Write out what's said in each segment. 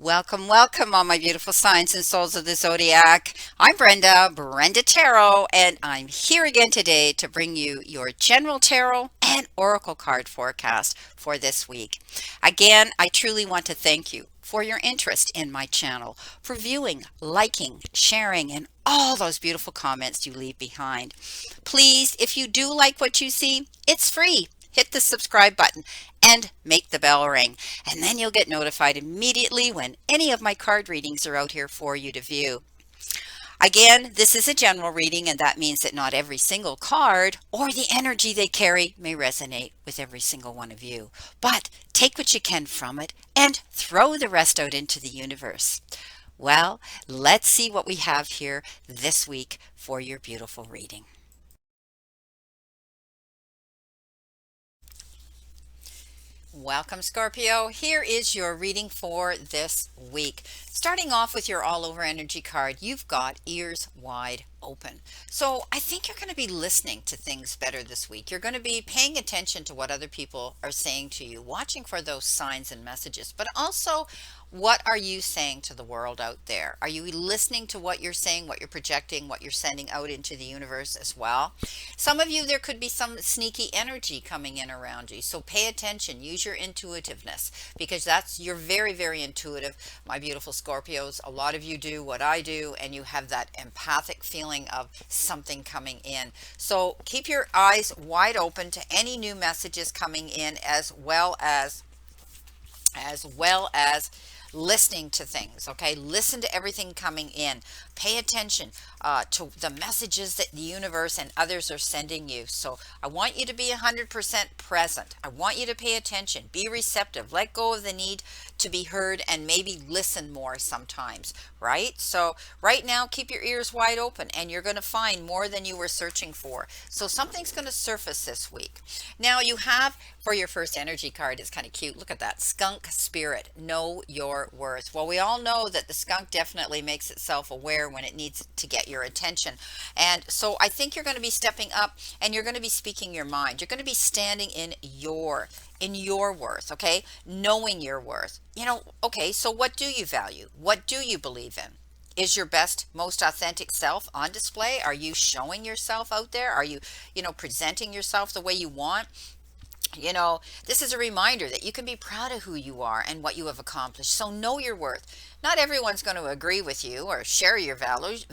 Welcome, welcome, all my beautiful signs and souls of the zodiac. I'm Brenda Tarot, and I'm here again today to bring you your general tarot and oracle card forecast for this week. Again, I truly want to thank you for your interest in my channel, for viewing, liking, sharing, and all those beautiful comments you leave behind. Please, if you do like what you see, it's free. Hit the subscribe button and make the bell ring, and then you'll get notified immediately when any of my card readings are out here for you to view. Again, this is a general reading, and that means that not every single card or the energy they carry may resonate with every single one of you. But take what you can from it and throw the rest out into the universe. Well, let's see what we have here this week for your beautiful reading. Welcome, Scorpio. Here is your reading for this week. Starting off with your all over energy card, you've got ears wide open. So I think you're going to be listening to things better this week. You're going to be paying attention to what other people are saying to you, watching for those signs and messages, but also what are you saying to the world out there? Are you listening to what you're saying, what you're projecting, what you're sending out into the universe as well? Some of you, there could be some sneaky energy coming in around you. So pay attention, use your intuitiveness, because you're very, very intuitive, my beautiful Scorpios. A lot of you do what I do, and you have that empathic feeling of something coming in. So keep your eyes wide open to any new messages coming in, as well as listening to things. Okay, listen to everything coming in. Pay attention to the messages that the universe and others are sending you. So I want you to be 100% present. I want you to pay attention, be receptive, let go of the need to be heard, and maybe listen more sometimes, right? So right now, keep your ears wide open, and you're going to find more than you were searching for. So something's going to surface this week. Now you have, for your first energy card, it's kind of cute. Look at that skunk spirit. Know your worth. Well, we all know that the skunk definitely makes itself aware when it needs to get your attention. And so I think you're going to be stepping up, and you're going to be speaking your mind. You're going to be standing in your worth, okay? Knowing your worth. Okay, so what do you value? What do you believe in? Is your best, most authentic self on display? Are you showing yourself out there? Are you, presenting yourself the way you want? This is a reminder that you can be proud of who you are and what you have accomplished. So know your worth. Not everyone's going to agree with you or share your values,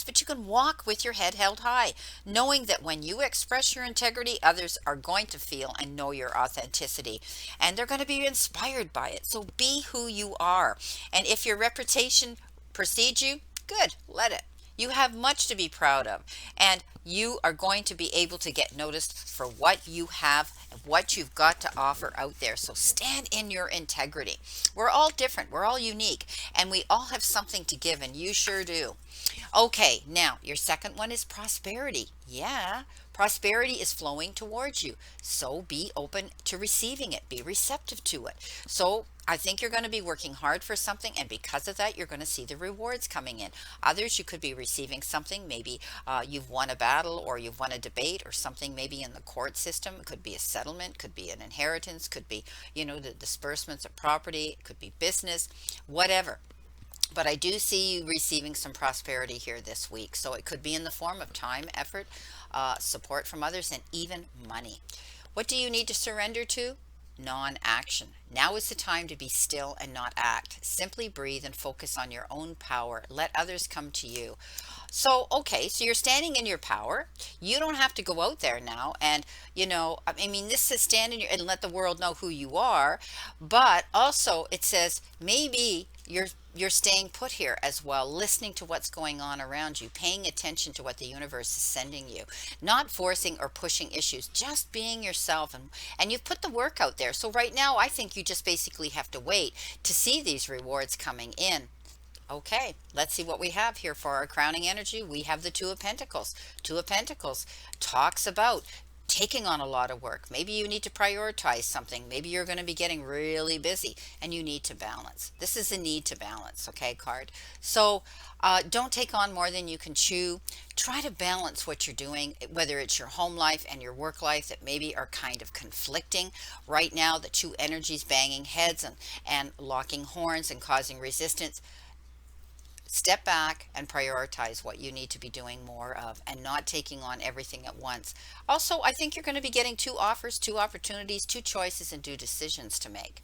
but you can walk with your head held high, knowing that when you express your integrity, others are going to feel and know your authenticity, and they're going to be inspired by it. So be who you are. And if your reputation precedes you, good, let it. You have much to be proud of, and you are going to be able to get noticed for what you have and what you've got to offer out there. So stand in your integrity. We're all different, we're all unique, and we all have something to give, and you sure do. Okay, now your second one is prosperity. Yeah, prosperity is flowing towards you. So be open to receiving it, be receptive to it. So I think you're going to be working hard for something, and because of that, you're going to see the rewards coming in. Others, you could be receiving something. Maybe you've won a battle, or you've won a debate, or something maybe in the court system. It could be a settlement, could be an inheritance, could be, the disbursements of property, it could be business, whatever. But I do see you receiving some prosperity here this week. So it could be in the form of time, effort, support from others, and even money. What do you need to surrender to? Non-action. Now is the time to be still and not act. Simply breathe and focus on your own power. Let others come to you. So, okay, so you're standing in your power. You don't have to go out there now and, I mean, this says stand in your and let the world know who you are. But also it says maybe you're staying put here as well, listening to what's going on around you, paying attention to what the universe is sending you, not forcing or pushing issues, just being yourself. And you've put the work out there. So right now, I think you just basically have to wait to see these rewards coming in. Okay, let's see what we have here for our crowning energy. We have the Two of Pentacles. Two of Pentacles talks about taking on a lot of work. Maybe you need to prioritize something. Maybe you're going to be getting really busy and you need to balance. This is a need to balance, okay, card. So don't take on more than you can chew. Try to balance what you're doing, whether it's your home life and your work life that maybe are kind of conflicting. Right now, the two energies banging heads and locking horns and causing resistance. Step back and prioritize what you need to be doing more of and not taking on everything at once. Also, I think you're going to be getting two offers, two opportunities, two choices, and two decisions to make.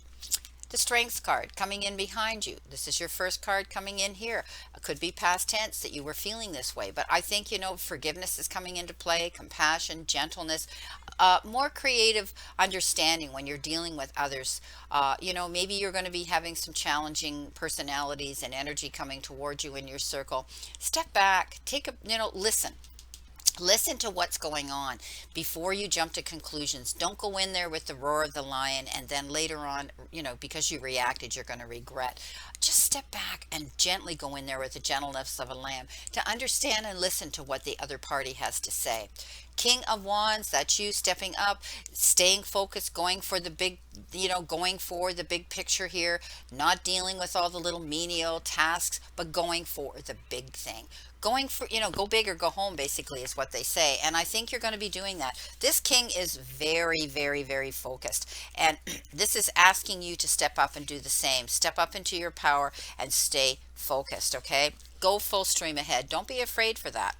The strengths card coming in behind you. This is your first card coming in here. It could be past tense that you were feeling this way, but I think, forgiveness is coming into play, compassion, gentleness, more creative understanding when you're dealing with others. Maybe you're going to be having some challenging personalities and energy coming towards you in your circle. Step back, listen. Listen to what's going on before you jump to conclusions. Don't go in there with the roar of the lion and then later on, because you reacted, you're going to regret. Just step back and gently go in there with the gentleness of a lamb to understand and listen to what the other party has to say. King of Wands, that's you stepping up, staying focused, going for the big picture here, not dealing with all the little menial tasks, but going for the big thing. Going for, go big or go home, basically, is what they say. And I think you're going to be doing that. This king is very, very, very focused. And this is asking you to step up and do the same. Step up into your power and stay focused, okay? Go full stream ahead. Don't be afraid for that.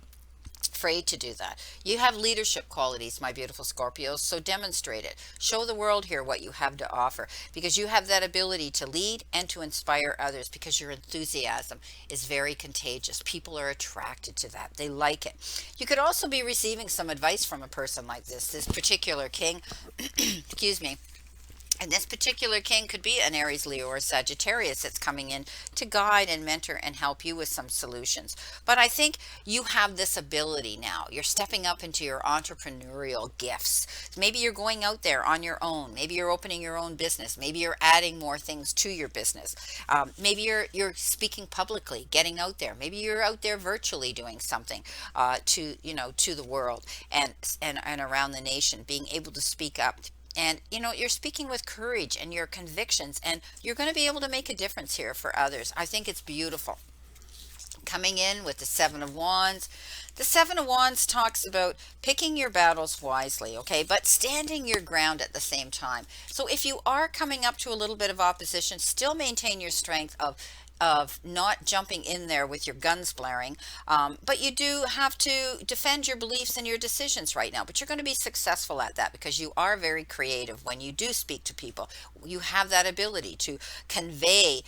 Afraid to do that. You have leadership qualities, my beautiful Scorpios, so demonstrate it. Show the world here what you have to offer because you have that ability to lead and to inspire others because your enthusiasm is very contagious. People are attracted to that. They like it. You could also be receiving some advice from a person like this particular king, excuse me. And this particular king could be an Aries, Leo, or Sagittarius that's coming in to guide and mentor and help you with some solutions. But I think you have this ability now. You're stepping up into your entrepreneurial gifts. Maybe you're going out there on your own. Maybe you're opening your own business. Maybe you're adding more things to your business. Maybe you're speaking publicly, getting out there. Maybe you're out there virtually doing something to the world and around the nation, being able to speak up. And you're speaking with courage and your convictions, and you're going to be able to make a difference here for others. I think it's beautiful. Coming in with the Seven of Wands. The Seven of Wands talks about picking your battles wisely, okay, but standing your ground at the same time. So if you are coming up to a little bit of opposition, still maintain your strength of not jumping in there with your guns blaring. But you do have to defend your beliefs and your decisions right now. But you're going to be successful at that because you are very creative when you do speak to people. You have that ability to convey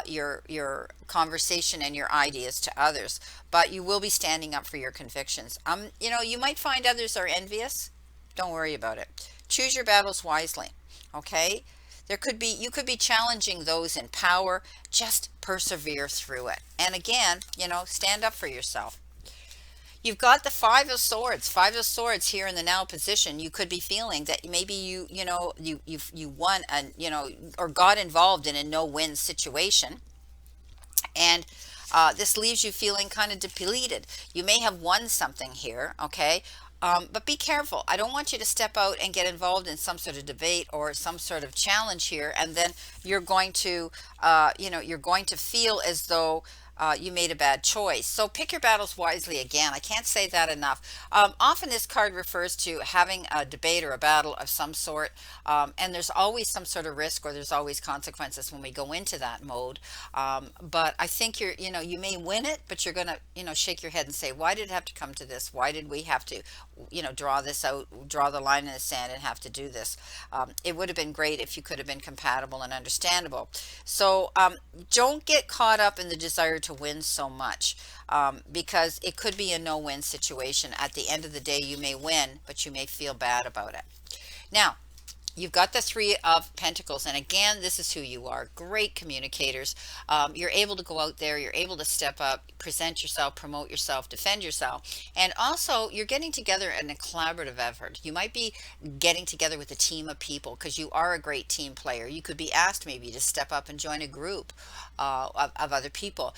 your conversation and your ideas to others. But you will be standing up for your convictions. You might find others are envious. Don't worry about it. Choose your battles wisely. Okay? You could be challenging those in power. Just persevere through it. And again, stand up for yourself. You've got the Five of Swords. Five of Swords here in the now position. You could be feeling that maybe you won and or got involved in a no-win situation. And this leaves you feeling kind of depleted. You may have won something here, okay? But be careful. I don't want you to step out and get involved in some sort of debate or some sort of challenge here, and then you're going to, you're going to feel as though you made a bad choice. So pick your battles wisely again. I can't say that enough. Often this card refers to having a debate or a battle of some sort, and there's always some sort of risk or there's always consequences when we go into that mode. But I think you may win it, but you're going to, shake your head and say, why did it have to come to this? Why did we have to, draw this out, draw the line in the sand and have to do this? It would have been great if you could have been compatible and understandable. So don't get caught up in the desire to win so much because it could be a no-win situation. At the end of the day, you may win, but you may feel bad about it. Now, you've got the Three of Pentacles, and again, this is who you are. Great communicators. You're able to go out there. You're able to step up, present yourself, promote yourself, defend yourself. And also, you're getting together in a collaborative effort. You might be getting together with a team of people because you are a great team player. You could be asked maybe to step up and join a group of other people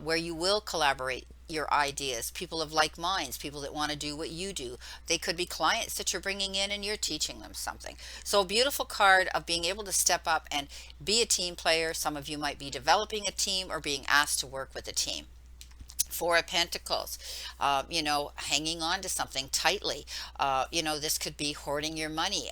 where you will collaborate your ideas, people of like minds, people that want to do what you do. They could be clients that you're bringing in and you're teaching them something. So, a beautiful card of being able to step up and be a team player. Some of you might be developing a team or being asked to work with a team. Four of Pentacles, hanging on to something tightly. This could be hoarding your money,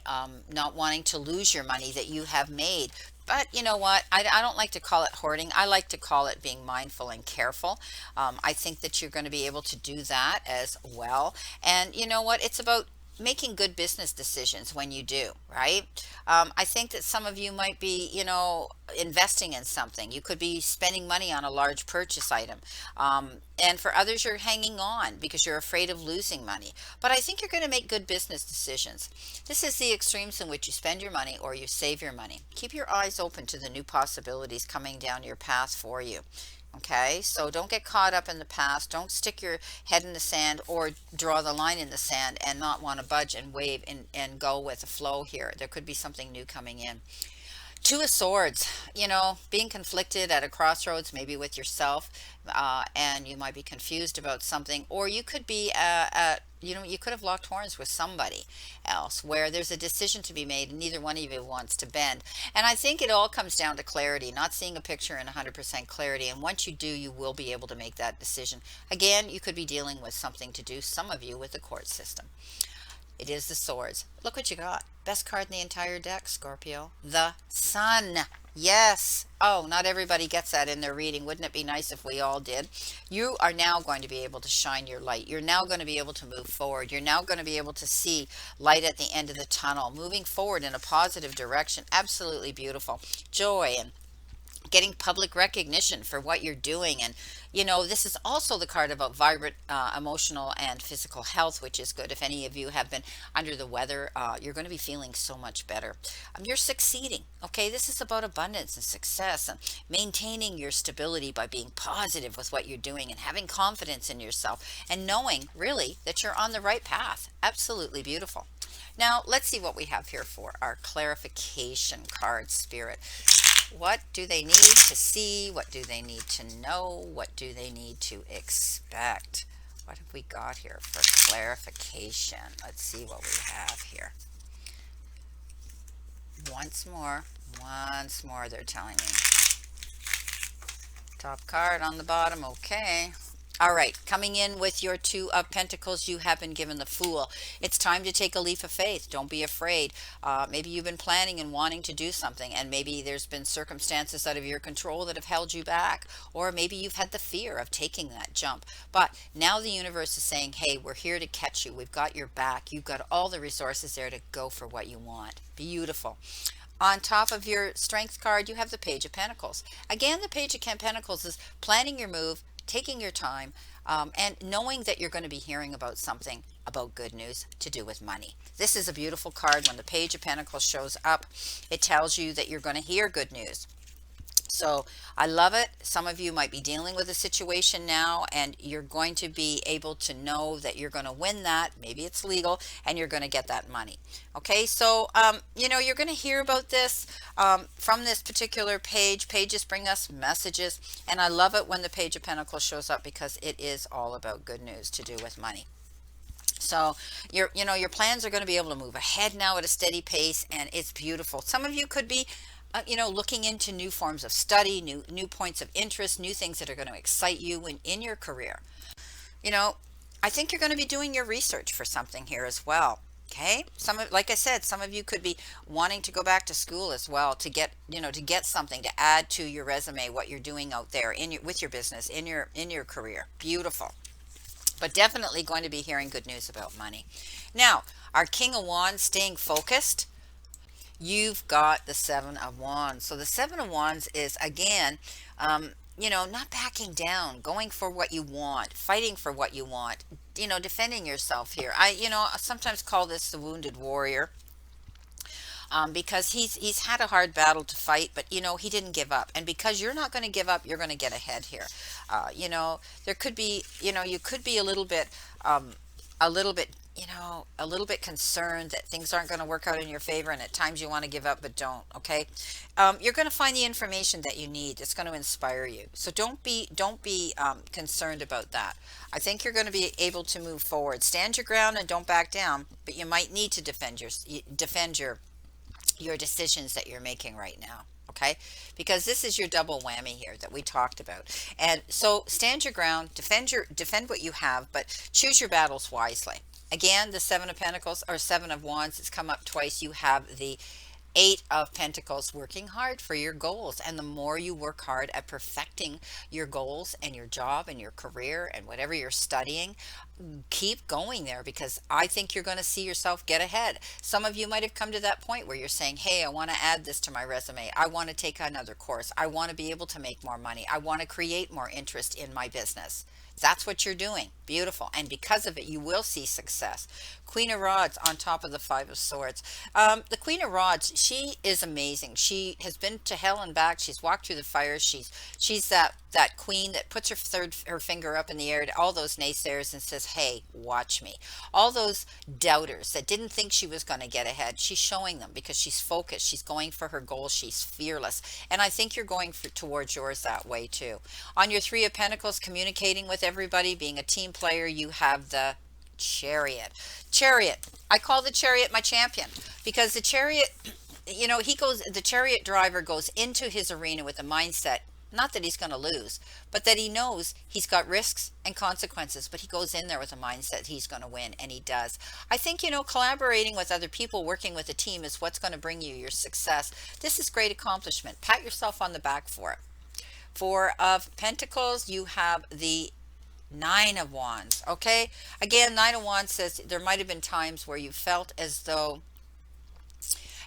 not wanting to lose your money that you have made. But you know what? I don't like to call it hoarding. I like to call it being mindful and careful. I think that you're going to be able to do that as well. And you know what? It's about making good business decisions when you do, right? I think that some of you might be, investing in something. You could be spending money on a large purchase item. And for others, you're hanging on because you're afraid of losing money. But I think you're going to make good business decisions. This is the extremes in which you spend your money or you save your money. Keep your eyes open to the new possibilities coming down your path for you. Okay, so don't get caught up in the past. Don't stick your head in the sand or draw the line in the sand and not want to budge and wave and go with the flow here. There could be something new coming in. Two of Swords, being conflicted at a crossroads, maybe with yourself, and you might be confused about something, or you could be you could have locked horns with somebody else where there's a decision to be made and neither one of you wants to bend. And I think it all comes down to clarity, not seeing a picture in 100% clarity. And once you do, you will be able to make that decision. Again, you could be dealing with something to do, some of you, with the court system. It is the Swords. Look what you got. Best card in the entire deck, Scorpio. The Sun. Yes. Oh, not everybody gets that in their reading. Wouldn't it be nice if we all did? You are now going to be able to shine your light. You're now going to be able to move forward. You're now going to be able to see light at the end of the tunnel, moving forward in a positive direction. Absolutely beautiful. Joy and getting public recognition for what you're doing. And this is also the card about vibrant emotional and physical health, which is good. If any of you have been under the weather, you're going to be feeling so much better. You're succeeding. Okay, this is about abundance and success and maintaining your stability by being positive with what you're doing and having confidence in yourself and knowing really that you're on the right path. Absolutely beautiful. Now let's see what we have here for our clarification card, Spirit. What do they need to see? What do they need to know? What do they need to expect? What have we got here for clarification? Let's see what we have here. Once more, they're telling me. Top card on the bottom, okay. All right, coming in with your Two of Pentacles, you have been given the Fool. It's time to take a leap of faith. Don't be afraid. Maybe you've been planning and wanting to do something, and maybe there's been circumstances out of your control that have held you back, or maybe you've had the fear of taking that jump. But now the universe is saying, hey, we're here to catch you. We've got your back. You've got all the resources there to go for what you want. Beautiful. On top of your Strength card, you have the Page of Pentacles. Again, the Page of Pentacles is planning your move, taking your time, and knowing that you're going to be hearing about something about good news to do with money. This is a beautiful card. When the Page of Pentacles shows up, it tells you that you're going to hear good news. So I love it. Some of you might be dealing with a situation now, and you're going to be able to know that you're going to win that. Maybe it's legal, and you're going to get that money. Okay, so you're going to hear about this from this particular page. Pages bring us messages, and I love it when the Page of Pentacles shows up because it is all about good news to do with money. So your plans are going to be able to move ahead now at a steady pace, and it's beautiful. Some of you could be looking into new forms of study, new points of interest, new things that are going to excite you in your career. I think you're going to be doing your research for something here as well. Okay, like I said, some of you could be wanting to go back to school as well to get something to add to your resume, what you're doing out there with your business, in your career. Beautiful. But definitely going to be hearing good news about money. Now, our King of Wands, staying focused. You've got the Seven of Wands. So the Seven of Wands is, again, not backing down, going for what you want, fighting for what you want, defending yourself here. I sometimes call this the wounded warrior. Because he's had a hard battle to fight, but he didn't give up. And because you're not going to give up, you're going to get ahead here. There could be, you could be a little bit a little bit concerned that things aren't going to work out in your favor, and at times you want to give up but don't. Okay, you're going to find the information that you need. It's going to inspire you. So don't be concerned about that. I think you're going to be able to move forward. Stand your ground and don't back down. But you might need to defend your decisions that you're making right now. Okay, because this is your double whammy here that we talked about. And so stand your ground, defend what you have, but choose your battles wisely. Again, the 7 of Pentacles or 7 of Wands, it's come up twice. You have the 8 of Pentacles, working hard for your goals. And the more you work hard at perfecting your goals and your job and your career and whatever you're studying, keep going there, because I think you're going to see yourself get ahead. Some of you might have come to that point where you're saying, hey, I want to add this to my resume. I want to take another course. I want to be able to make more money. I want to create more interest in my business. That's what you're doing. Beautiful. And because of it, you will see success. Queen of Rods on top of the 5 of Swords. The Queen of Rods, she is amazing. She has been to hell and back. She's walked through the fire. She's that queen that puts her finger up in the air to all those naysayers and says, hey, watch me. All those doubters that didn't think she was going to get ahead, she's showing them, because she's focused. She's going for her goals. She's fearless. And I think you're going towards yours that way too. On your 3 of Pentacles, communicating with everybody, being a team player, you have the Chariot. Chariot. I call the Chariot my champion, because the Chariot, the Chariot driver goes into his arena with a mindset, not that he's going to lose, but that he knows he's got risks and consequences, but he goes in there with a mindset he's going to win, and he does. I think, collaborating with other people, working with a team is what's going to bring you your success. This is great accomplishment. Pat yourself on the back for it. 4 of Pentacles, you have the 9 of Wands. Okay, again, 9 of Wands says there might have been times where you felt as though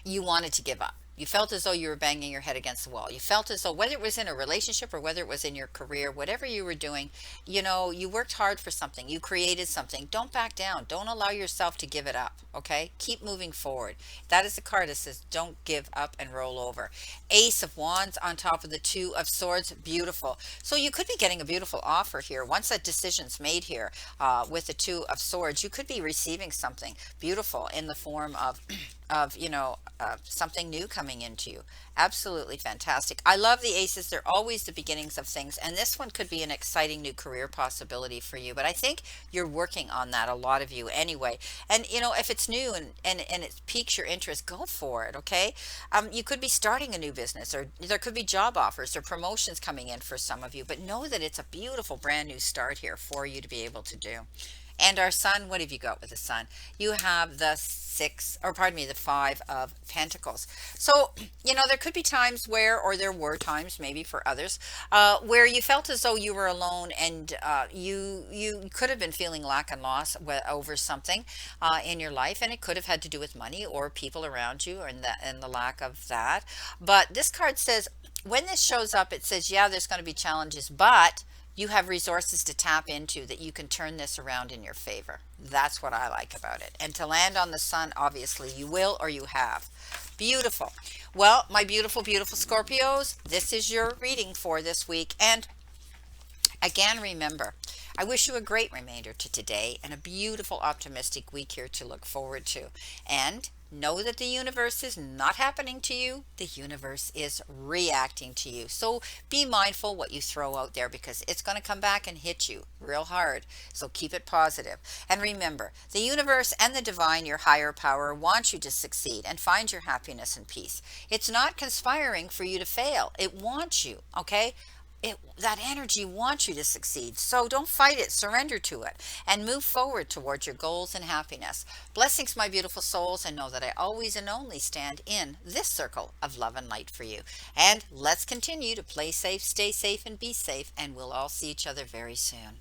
you wanted to give up. You felt as though you were banging your head against the wall. You felt as though, whether it was in a relationship or whether it was in your career, whatever you were doing, you worked hard for something. You created something. Don't back down. Don't allow yourself to give it up. Okay? Keep moving forward. That is the card that says don't give up and roll over. Ace of Wands on top of the 2 of Swords. Beautiful. So you could be getting a beautiful offer here. Once that decision's made here with the 2 of Swords, you could be receiving something beautiful in the form of something new coming into you. Absolutely fantastic. I love the aces. They're always the beginnings of things, and this one could be an exciting new career possibility for you, but I think you're working on that, a lot of you anyway. And if it's new and it piques your interest, go for it. Okay, you could be starting a new business, or there could be job offers or promotions coming in for some of you, but know that it's a beautiful brand new start here for you to be able to do. And our Sun, what have you got with the Sun? You have the the 5 of Pentacles. So, there could be times where, or there were times maybe for others, where you felt as though you were alone, and you could have been feeling lack and loss over something in your life, and it could have had to do with money or people around you, and the lack of that. But this card says, when this shows up, it says, yeah, there's going to be challenges, but you have resources to tap into that you can turn this around in your favor. That's what I like about it. And to land on the Sun, obviously you will, or you have. Beautiful. Well, my beautiful, beautiful Scorpios, this is your reading for this week. And again, remember, I wish you a great remainder to today and a beautiful, optimistic week here to look forward to. And know that the universe is not happening to you. The universe is reacting to you. So be mindful what you throw out there, because it's going to come back and hit you real hard. So keep it positive. And remember, the universe and the divine, your higher power, want you to succeed and find your happiness and peace. It's not conspiring for you to fail. It wants you, okay? That energy wants you to succeed. So don't fight it. Surrender to it and move forward towards your goals and happiness. Blessings, my beautiful souls, and know that I always and only stand in this circle of love and light for you. And let's continue to play safe, stay safe, and be safe. And we'll all see each other very soon.